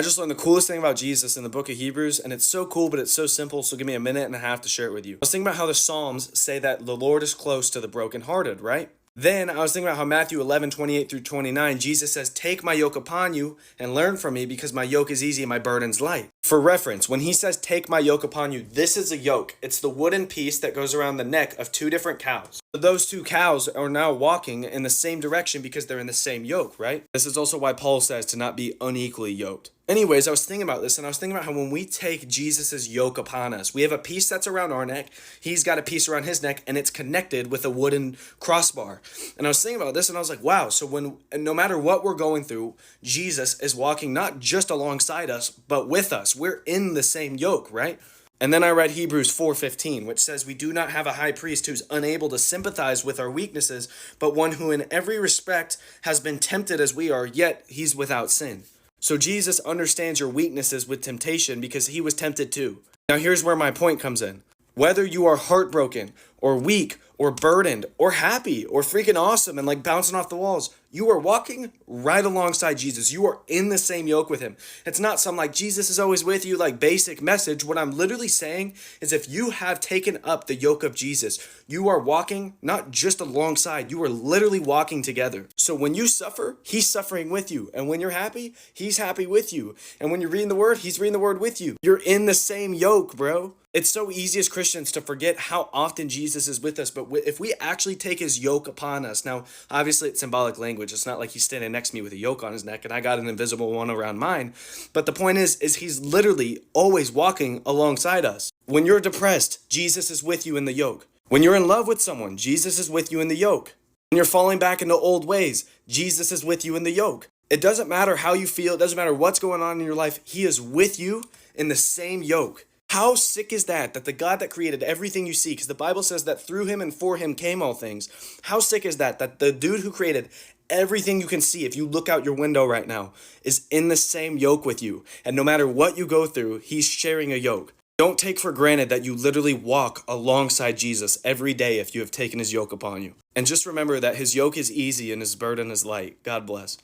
I just learned the coolest thing about Jesus in the book of Hebrews, and it's so cool, but it's so simple, so give me a minute and a half to share it with you. I was thinking about how the Psalms say that the Lord is close to the brokenhearted, right? Then I was thinking about how Matthew 11:28 through 29, Jesus says, "Take my yoke upon you and learn from me because my yoke is easy and my burden's light." For reference, when he says, "Take my yoke upon you," this is a yoke. It's the wooden piece that goes around the neck of two different cows. Those two cows are now walking in the same direction because they're in the same yoke, right? This is also why Paul says to not be unequally yoked. Anyways, I was thinking about this, and I was thinking about how when we take Jesus's yoke upon us, we have a piece that's around our neck, he's got a piece around his neck, and it's connected with a wooden crossbar. And I was thinking about this, and I was like, wow, so no matter what we're going through, Jesus is walking not just alongside us, but with us. We're in the same yoke, right? And then I read Hebrews 4:15, which says, "We do not have a high priest who's unable to sympathize with our weaknesses, but one who in every respect has been tempted as we are, yet he's without sin." So Jesus understands your weaknesses with temptation because he was tempted too. Now here's where my point comes in. Whether you are heartbroken or weak or burdened or happy or freaking awesome and like bouncing off the walls, you are walking right alongside Jesus. You are in the same yoke with him. It's not some like Jesus is always with you like basic message. What I'm literally saying is if you have taken up the yoke of Jesus, you are walking not just alongside, you are literally walking together. So when you suffer, he's suffering with you. And when you're happy, he's happy with you. And when you're reading the word, he's reading the word with you. You're in the same yoke, bro. It's so easy as Christians to forget how often Jesus is with us, but if we actually take his yoke upon us, now obviously it's symbolic language. It's not like he's standing next to me with a yoke on his neck and I got an invisible one around mine. But the point is he's literally always walking alongside us. When you're depressed, Jesus is with you in the yoke. When you're in love with someone, Jesus is with you in the yoke. When you're falling back into old ways, Jesus is with you in the yoke. It doesn't matter how you feel. It doesn't matter what's going on in your life. He is with you in the same yoke. How sick is that the God that created everything you see, because the Bible says that through him and for him came all things. How sick is that the dude who created everything you can see, if you look out your window right now, is in the same yoke with you. And no matter what you go through, he's sharing a yoke. Don't take for granted that you literally walk alongside Jesus every day if you have taken his yoke upon you. And just remember that his yoke is easy and his burden is light. God bless.